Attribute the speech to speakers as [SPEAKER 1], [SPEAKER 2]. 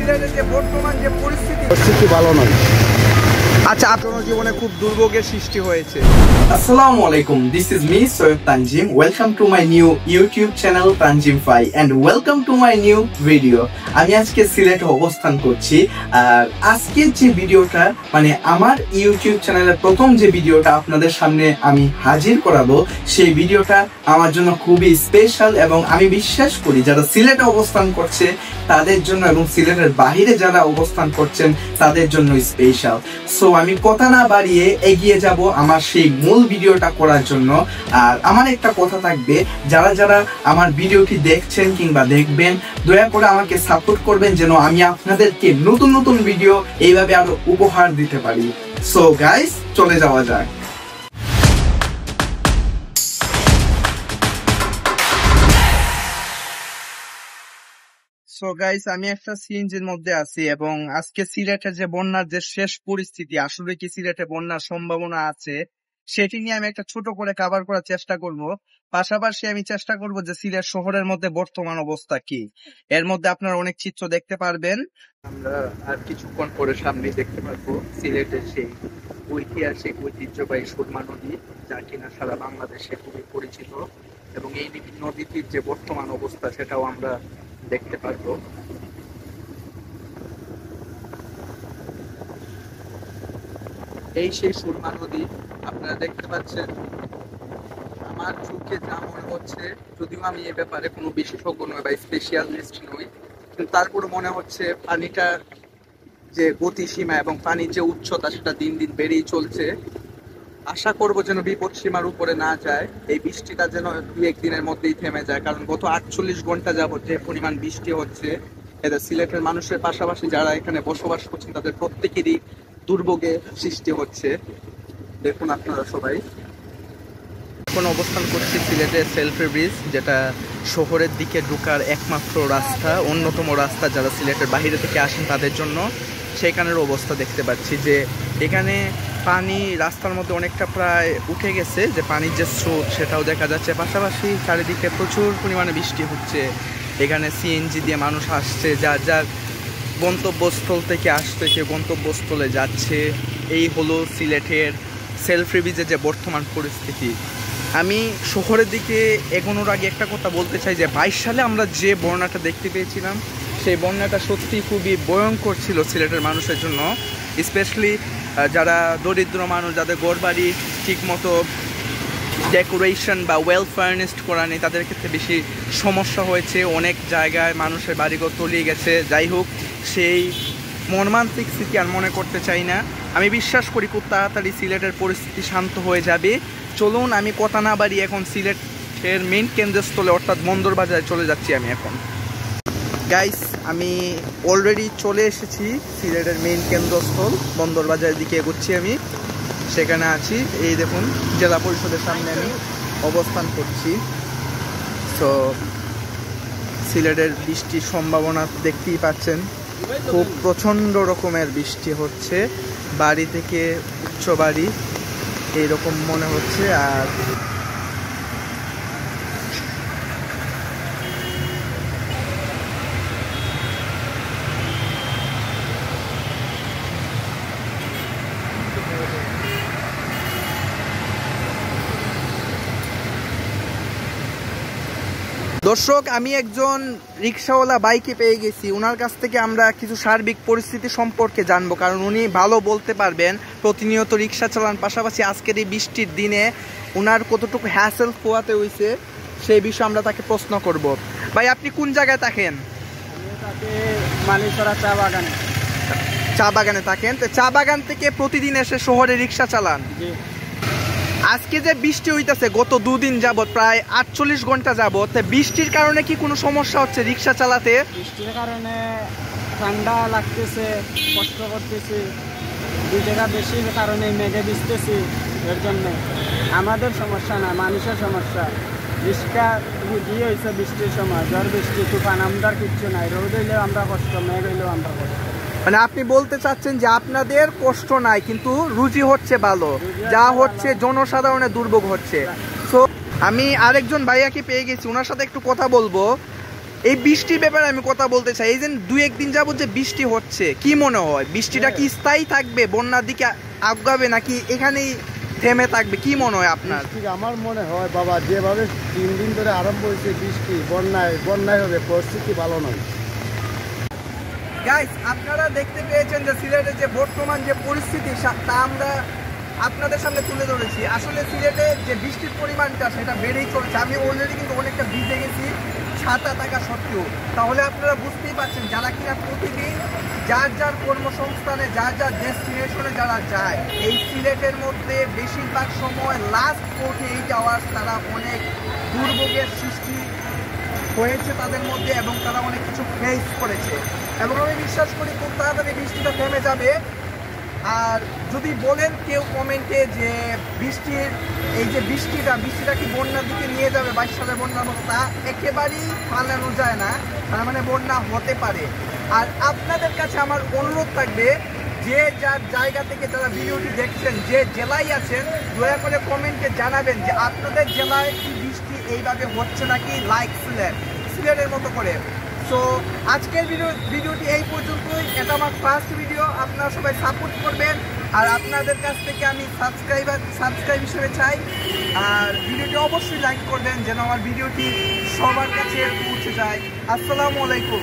[SPEAKER 1] সিলেটের যে বর্তমান যে
[SPEAKER 2] পরিস্থিতি ভালো নয়।
[SPEAKER 1] আচ্ছা, আপনার জীবনে খুব দুর্ভোগের সৃষ্টি হয়েছে।
[SPEAKER 3] Assalamu alaikum. This is me, Soyeb Tanjim. Welcome to my new YouTube channel Tanjim Fai and welcome to my new video. আমি আজকে সিলেটে অবস্থান করছি আর আজকের যে ভিডিওটা মানে আমার ইউটিউব চ্যানেলের প্রথম যে ভিডিওটা আপনাদের সামনে আমি হাজির করাবো, সেই ভিডিওটা আমার জন্য খুবই স্পেশাল এবং আমি বিশ্বাস করি যারা সিলেটে অবস্থান করছে তাদের জন্য এবং সিলেটের বাইরে যারা অবস্থান করছেন তাদের জন্য স্পেশাল। সো আমি কথা না বাড়িয়ে এগিয়ে যাব আমার সেই মূল ভিডিওটা করার জন্য। আর আমার একটা কথা থাকবে, যারা যারা আমার ভিডিওটি দেখছেন কিংবা দেখবেন দয়া করে আমাকে সাপোর্ট করবেন যেন আমি আপনাদেরকে নতুন নতুন ভিডিও এইভাবে আরো উপহার দিতে পারি। সো গাইস, চলে যাওয়া যাক।
[SPEAKER 1] সো গাইস, আমি একটা সিএনজির মধ্যে আছি এবং আজকে সিলেটের যে বন্যার যে শেষ পরিস্থিতি, আসলে কি সিলেটে বন্যার সম্ভাবনা আছে সেটি নিয়ে আমি একটা ছোট করে কভার করার চেষ্টা করব। পাশাপাশি আমি চেষ্টা করব যে সিলেট শহরের মধ্যে বর্তমান অবস্থা কি। এর মধ্যে আপনারা অনেক চিত্র দেখতে পারবেন। আমরা আর কিছুক্ষণ পরে সামনে দেখতে পারবো সিলেটের সেই ঐতিহাসিক ঐতিহ্যবাহী সুরমা নদী, যা কিনা সারা বাংলাদেশে খুবই পরিচিত, এবং এই নদীটির যে বর্তমান অবস্থা সেটাও আমরা দেখতে পারবো। এই সেই সুরমা নদী আপনারা দেখতে পাচ্ছেন। আমার চোখে যা মনে হচ্ছে, যদিও আমি এ ব্যাপারে কোনো বিশেষজ্ঞ নই বা স্পেশালিস্ট নই, কিন্তু তারপরে মনে হচ্ছে পানিটা যে গতিসীমা এবং পানির যে উচ্চতা সেটা দিন দিন বেড়েই চলছে। আশা করবো যেন বিপদ সীমার উপরে না যায়, এই বৃষ্টিটা যেন 2-1 দিনের মধ্যেই থেমে যায়, কারণ গত 48 ঘন্টা যাবত যে পরিমাণ বৃষ্টি হচ্ছে এতে সিলেটের মানুষের পাশাপাশি যারা এখানে বসবাস করছেন তাদের প্রত্যেকেরই দুর্ভোগে সৃষ্টি হচ্ছে। দেখুন আপনারা সবাই। এখন অবস্থান করছি সিলেটের সেলফি ব্রিজ, যেটা শহরের দিকে ঢোকার একমাত্র রাস্তা, অন্যতম রাস্তা যারা সিলেটের বাইরে থেকে আসেন তাদের জন্য। সেখানের অবস্থা দেখতে পাচ্ছি যে এখানে পানি রাস্তার মধ্যে অনেকটা প্রায় উঠে গেছে, যে পানির যে স্রোত সেটাও দেখা যাচ্ছে। পাশাপাশি চারিদিকে প্রচুর পরিমাণে বৃষ্টি হচ্ছে। এখানে সিএনজি দিয়ে মানুষ আসছে, যার যার গন্তব্যস্থল থেকে আসছে, কেউ গন্তব্যস্থলে যাচ্ছে। এই হলো সিলেটের সেলফি ব্রিজের যে বর্তমান পরিস্থিতি। আমি শহরের দিকে এগোনোর আগে একটা কথা বলতে চাই যে 22 সালে আমরা যে বন্যাটা দেখতে পেয়েছিলাম সেই বন্যাটা সত্যি খুবই ভয়ঙ্কর ছিল সিলেটের মানুষের জন্য, স্পেশালি যারা দরিদ্র মানুষ, যাদের ঘরবাড়ি ঠিকমতো ডেকোরেশন বা ওয়েল ফার্নিশড করা নেই, তাদের ক্ষেত্রে বেশি সমস্যা হয়েছে। অনেক জায়গায় মানুষের বাড়িঘর তলিয়ে গেছে। যাই হোক, সেই মর্মান্তিক স্মৃতি আর মনে করতে চাই না। আমি বিশ্বাস করি খুব তাড়াতাড়ি সিলেটের পরিস্থিতি শান্ত হয়ে যাবে। চলুন, আমি কথা না বাড়ি এখন সিলেটের মেইন কেন্দ্রস্থলে অর্থাৎ বন্দরবাজারে চলে যাচ্ছি আমি এখন। গাইস, আমি অলরেডি চলে এসেছি সিলেটের মেইন কেন্দ্রস্থল বন্দরবাজারের দিকে এগোচ্ছি আমি। সেখানে আছি, এই দেখুন জেলা পরিষদের সামনে আমি অবস্থান করছি। তো সিলেটের বৃষ্টির সম্ভাবনা দেখতেই পাচ্ছেন, খুব প্রচণ্ড রকমের বৃষ্টি হচ্ছে। বাড়ি থেকে উচ্চ বাড়ি এইরকম মনে হচ্ছে। আর দর্শক, আমি একজন রিক্সাওয়ালা বাইকে পেয়ে গেছি। ওনার কাছ থেকে আমরা কিছু সার্বিক পরিস্থিতি সম্পর্কে জানবো, কারণ উনি ভালো বলতে পারবেন। প্রতিনিয়ত রিক্সা চালান, পাশাপাশি আজকের এই বৃষ্টির দিনে ওনার কতটুকু হ্যাসেল পোয়াতে হয়েছে সেই বিষয়ে আমরা তাকে প্রশ্ন করব। ভাই, আপনি কোন জায়গায় থাকেন? চা বাগানে থাকেন। তো চা বাগান থেকে প্রতিদিন এসে শহরে রিক্সা চালান। আজকে যে বৃষ্টি হইতেছে গত 2 দিন যাবত, প্রায় 48 ঘন্টা যাবত, বৃষ্টির কারণে কি কোনো সমস্যা হচ্ছে রিক্সা চালাতে?
[SPEAKER 2] বৃষ্টির কারণে ঠান্ডা লাগতেছে, কষ্ট করতেছি, 2 টাকা বেশির কারণে মেঘে ভিজতেছি। এর জন্য আমাদের সমস্যা না, মানুষের সমস্যা। রিক্সা দিয়ে হয়েছে বৃষ্টির সময়, ঝড় বৃষ্টি তুফান, আমরা কিচ্ছু নাই। রোদ হইলেও আমরা কষ্ট, মেঘ হইলেও আমরা কষ্ট।
[SPEAKER 1] মানে আপনি বলতে চাচ্ছেন যে আপনাদের কষ্ট নাই কিন্তু রুজি হচ্ছে ভালো, যা হচ্ছে জনসাধারণের দুর্ভোগ হচ্ছে। সো আমি আরেকজন ভাইয়াকে পেয়ে গেছি, ওনার সাথে একটু কথা বলবো। এই বৃষ্টির ব্যাপারে আমি কথা বলতে চাই। এই যে 2-1 দিন যাবত যে বৃষ্টি হচ্ছে, কি মনে হয় বৃষ্টিটা কি স্থায়ী থাকবে, বন্যার দিকে আগাবে, নাকি এখানেই থেমে থাকবে? কি মনে হয় আপনার?
[SPEAKER 2] আমার মনে হয় বাবা, যেভাবে 3 দিন ধরে আরম্ভ হয়েছে বৃষ্টি, বন্যায় হবে, পরিস্থিতি ভালো নয়।
[SPEAKER 1] গাইস, আপনারা দেখতে পেয়েছেন যে সিলেটের যে বর্তমান যে পরিস্থিতি, তা আমরা আপনাদের সামনে তুলে ধরেছি। আসলে সিলেটে যে বৃষ্টির পরিমাণটা সেটা বেড়েই চলেছে। আমি অলরেডি কিন্তু অনেকটা ভিজে গেছি ছাতা থাকা সত্ত্বেও। তাহলে আপনারা বুঝতেই পারছেন, যারা কিনা প্রতিদিন যার যার কর্মসংস্থানে, যার যার ডেস্টিনেশনে যারা যায়, এই সিলেটের মধ্যে বেশিরভাগ সময় লাস্ট 48 আওয়ার্স তারা অনেক দুর্ভোগের সৃষ্টি হয়েছে তাদের মধ্যে, এবং তারা অনেক কিছু ফেস করেছে। এবং আমি বিশ্বাস করি খুব তাড়াতাড়ি বৃষ্টিটা থেমে যাবে। আর যদি বলেন কেউ কমেন্টে যে এই যে বৃষ্টিটা কি বন্যার দিকে নিয়ে যাবে 22 সালের বন্যার মতো, তা একেবারেই ফালানো যায় না। তার মানে বন্যা হতে পারে। আর আপনাদের কাছে আমার অনুরোধ থাকবে, যে যার জায়গা থেকে যারা ভিডিওটি দেখছেন, যে জেলায় আছেন, দয়া করে কমেন্টে জানাবেন যে আপনাদের জেলায় কি বৃষ্টি এইভাবে হচ্ছে নাকি লাইক সিলেটের মতো করে। সো আজকের ভিডিওটি এই পর্যন্তই। এটা আমার ফার্স্ট ভিডিও। আপনারা সবাই সাপোর্ট করবেন, আর আপনাদের কাছ থেকে আমি সাবস্ক্রাইব হিসেবে চাই। আর ভিডিওটি অবশ্যই লাইক করবেন, যেন আমার ভিডিওটি সবার কাছে পৌঁছে যায়। আসসালামু আলাইকুম।